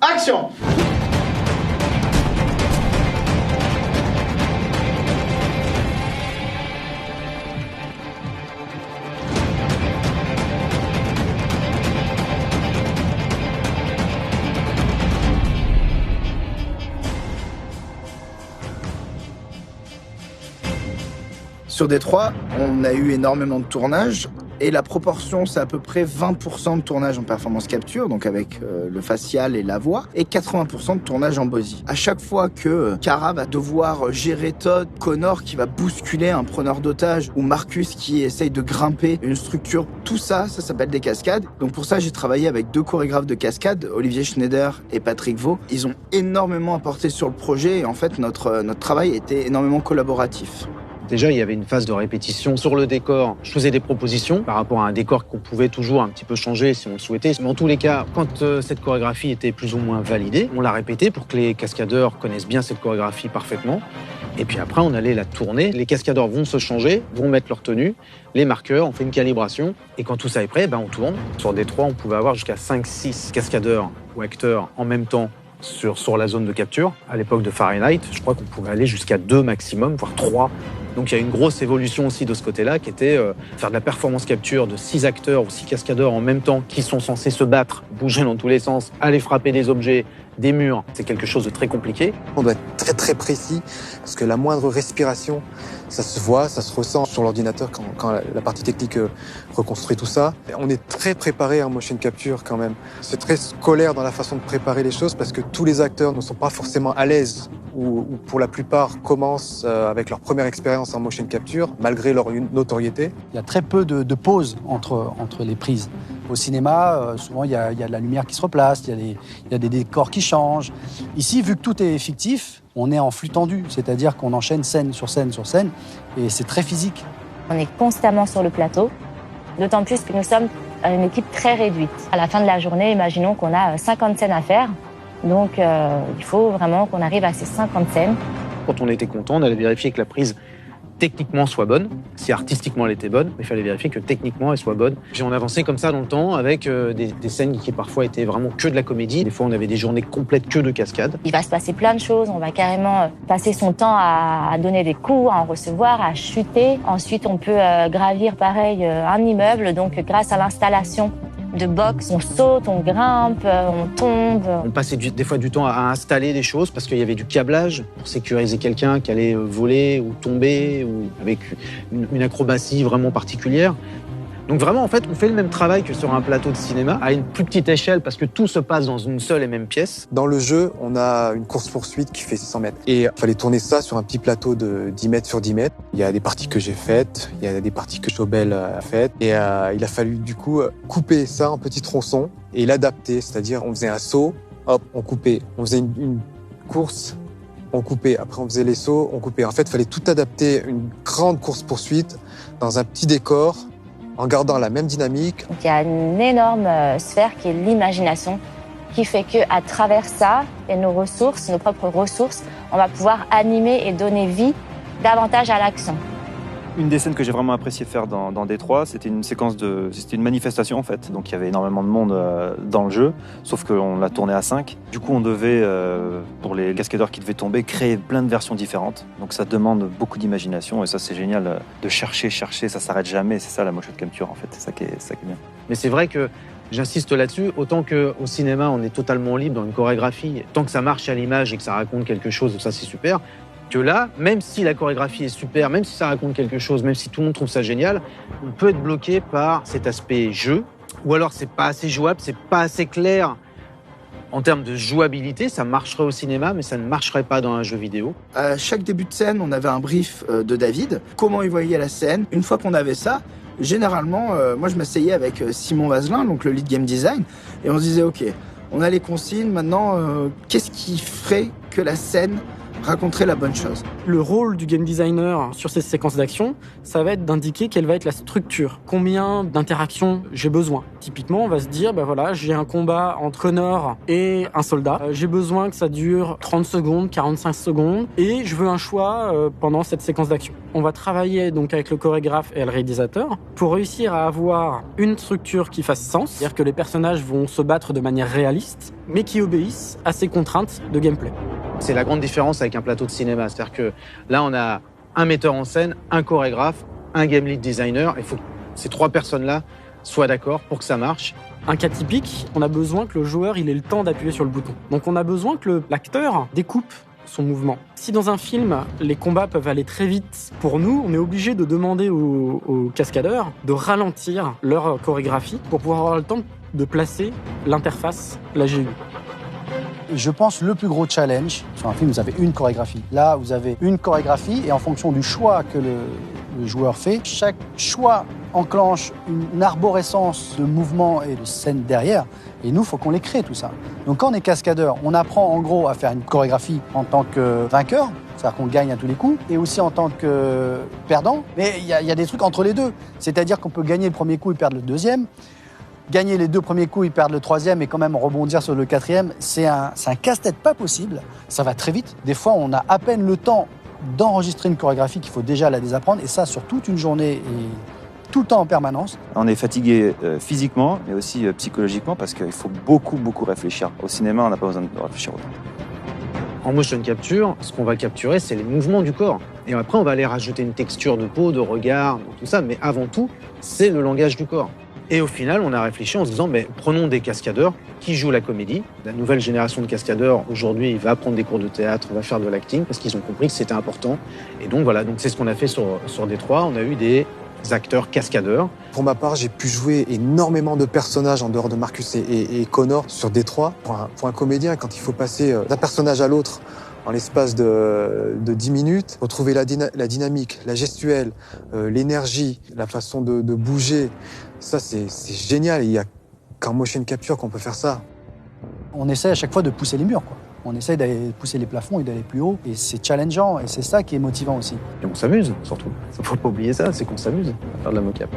Action! Sur Détroit, on a eu énormément de tournages et la proportion, c'est à peu près 20% de tournage en performance capture, donc avec le facial et la voix, et 80% de tournage en body. À chaque fois que Kara va devoir gérer Todd, Connor qui va bousculer un preneur d'otage, ou Marcus qui essaye de grimper une structure, tout ça, ça s'appelle des cascades. Donc pour ça, j'ai travaillé avec 2 chorégraphes de cascades, Olivier Schneider et Patrick Vaux. Ils ont énormément apporté sur le projet et en fait, notre travail était énormément collaboratif. Déjà, il y avait une phase de répétition sur le décor. Je faisais des propositions par rapport à un décor qu'on pouvait toujours un petit peu changer si on le souhaitait. Mais en tous les cas, quand cette chorégraphie était plus ou moins validée, on l'a répétée pour que les cascadeurs connaissent bien cette chorégraphie parfaitement. Et puis après, on allait la tourner. Les cascadeurs vont se changer, vont mettre leur tenue, les marqueurs, on fait une calibration. Et quand tout ça est prêt, on tourne. Sur Détroit, on pouvait avoir jusqu'à 5-6 cascadeurs ou acteurs en même temps sur la zone de capture. À l'époque de Fahrenheit, je crois qu'on pouvait aller jusqu'à 2 maximum, voire 3. Donc il y a une grosse évolution aussi de ce côté-là, qui était faire de la performance capture de 6 acteurs ou 6 cascadeurs en même temps qui sont censés se battre, bouger dans tous les sens, aller frapper des objets, des murs. C'est quelque chose de très compliqué. On doit être très très précis, parce que la moindre respiration, ça se voit, ça se ressent sur l'ordinateur quand la partie technique reconstruit tout ça. On est très préparé en motion capture quand même. C'est très scolaire dans la façon de préparer les choses, parce que tous les acteurs ne sont pas forcément à l'aise, ou pour la plupart commencent avec leur première expérience en motion capture, malgré leur notoriété. Il y a très peu de pauses entre les prises. Au cinéma, souvent, il y a de la lumière qui se replace, il y a des décors qui changent. Ici, vu que tout est fictif, on est en flux tendu, c'est-à-dire qu'on enchaîne scène sur scène sur scène, et c'est très physique. On est constamment sur le plateau, d'autant plus que nous sommes une équipe très réduite. À la fin de la journée, imaginons qu'on a 50 scènes à faire, donc il faut vraiment qu'on arrive à ces 50 scènes. Quand on était content, on allait vérifier que la prise techniquement soit bonne. Si artistiquement elle était bonne, il fallait vérifier que techniquement elle soit bonne. Puis on avançait comme ça dans le temps avec des scènes qui parfois étaient vraiment que de la comédie. Des fois on avait des journées complètes que de cascades. Il va se passer plein de choses. On va carrément passer son temps à donner des coups, à en recevoir, à chuter. Ensuite on peut gravir pareil un immeuble. Donc grâce à l'installation de box, on saute, on grimpe, on tombe. On passait des fois du temps à installer des choses parce qu'il y avait du câblage pour sécuriser quelqu'un qui allait voler ou tomber ou avec une acrobatie vraiment particulière. Donc vraiment, en fait, on fait le même travail que sur un plateau de cinéma, à une plus petite échelle, parce que tout se passe dans une seule et même pièce. Dans le jeu, on a une course-poursuite qui fait 600 mètres. Et il fallait tourner ça sur un petit plateau de 10 mètres sur 10 mètres. Il y a des parties que j'ai faites, il y a des parties que Chobel a faites. Et il a fallu, du coup, couper ça en petits tronçons et l'adapter. C'est-à-dire, on faisait un saut, hop, on coupait. On faisait une course, on coupait. Après, on faisait les sauts, on coupait. En fait, il fallait tout adapter, une grande course-poursuite dans un petit décor, en gardant la même dynamique. Donc, il y a une énorme sphère qui est l'imagination, qui fait qu'à travers ça et nos ressources, nos propres ressources, on va pouvoir animer et donner vie davantage à l'action. Une des scènes que j'ai vraiment apprécié faire dans Détroit, c'était une manifestation en fait. Donc il y avait énormément de monde dans le jeu, sauf qu'on l'a tourné à 5. Du coup on devait, pour les cascadeurs qui devaient tomber, créer plein de versions différentes. Donc ça demande beaucoup d'imagination et ça c'est génial de chercher, ça s'arrête jamais. C'est ça la motion capture en fait, c'est ça qui est bien. Mais c'est vrai que j'insiste là-dessus, autant qu'au cinéma on est totalement libre dans une chorégraphie, tant que ça marche à l'image et que ça raconte quelque chose, ça c'est super. Que là, même si la chorégraphie est super, même si ça raconte quelque chose, même si tout le monde trouve ça génial, on peut être bloqué par cet aspect jeu, ou alors c'est pas assez jouable, c'est pas assez clair en termes de jouabilité. Ça marcherait au cinéma, mais ça ne marcherait pas dans un jeu vidéo. À chaque début de scène, on avait un brief de David, comment il voyait la scène. Une fois qu'on avait ça, généralement, moi je m'asseyais avec Simon Vazelin, donc le lead game design, et on se disait, ok, on a les consignes, maintenant, qu'est-ce qui ferait que la scène raconterait la bonne chose. Le rôle du game designer sur ces séquences d'action, ça va être d'indiquer quelle va être la structure, combien d'interactions j'ai besoin. Typiquement, on va se dire, voilà, j'ai un combat entre Connor et un soldat. J'ai besoin que ça dure 30 secondes, 45 secondes, et je veux un choix pendant cette séquence d'action. On va travailler donc avec le chorégraphe et le réalisateur pour réussir à avoir une structure qui fasse sens, c'est-à-dire que les personnages vont se battre de manière réaliste, mais qui obéissent à ces contraintes de gameplay. C'est la grande différence avec un plateau de cinéma. C'est-à-dire que là, on a un metteur en scène, un chorégraphe, un game lead designer. Il faut que ces trois personnes-là soient d'accord pour que ça marche. Un cas typique, on a besoin que le joueur il ait le temps d'appuyer sur le bouton. Donc on a besoin que l'acteur découpe son mouvement. Si dans un film, les combats peuvent aller très vite, pour nous, on est obligé de demander aux cascadeurs de ralentir leur chorégraphie pour pouvoir avoir le temps de placer l'interface, la GU. Je pense le plus gros challenge, sur un film, vous avez une chorégraphie. Là, vous avez une chorégraphie et en fonction du choix que le joueur fait, chaque choix enclenche une arborescence de mouvements et de scènes derrière. Et nous, il faut qu'on les crée, tout ça. Donc quand on est cascadeur, on apprend en gros à faire une chorégraphie en tant que vainqueur, c'est-à-dire qu'on gagne à tous les coups, et aussi en tant que perdant. Mais il y a des trucs entre les deux. C'est-à-dire qu'on peut gagner le premier coup et perdre le deuxième. Gagner les deux premiers coups, ils perdent le troisième et quand même rebondir sur le quatrième, c'est un casse-tête pas possible. Ça va très vite. Des fois, on a à peine le temps d'enregistrer une chorégraphie qu'il faut déjà la désapprendre, et ça sur toute une journée et tout le temps en permanence. On est fatigué physiquement, mais aussi psychologiquement, parce qu'il faut beaucoup réfléchir. Au cinéma, on n'a pas besoin de réfléchir autant. En motion capture, ce qu'on va capturer, c'est les mouvements du corps. Et après, on va aller rajouter une texture de peau, de regard, tout ça. Mais avant tout, c'est le langage du corps. Et au final, on a réfléchi en se disant, prenons des cascadeurs qui jouent la comédie. La nouvelle génération de cascadeurs, aujourd'hui, va prendre des cours de théâtre, va faire de l'acting, parce qu'ils ont compris que c'était important. Et donc voilà, c'est ce qu'on a fait sur Détroit. On a eu des acteurs cascadeurs. Pour ma part, j'ai pu jouer énormément de personnages en dehors de Marcus et Connor sur Détroit. Pour un comédien, quand il faut passer d'un personnage à l'autre en l'espace de 10 minutes, retrouver la dynamique, la gestuelle, l'énergie, la façon de bouger, ça c'est génial. Il n'y a qu'en motion capture qu'on peut faire ça. On essaie à chaque fois de pousser les murs, quoi. On essaie d'aller pousser les plafonds et d'aller plus haut. Et c'est challengeant, et c'est ça qui est motivant aussi. Et on s'amuse, surtout. Il ne faut pas oublier ça, c'est qu'on s'amuse à faire de la mocap.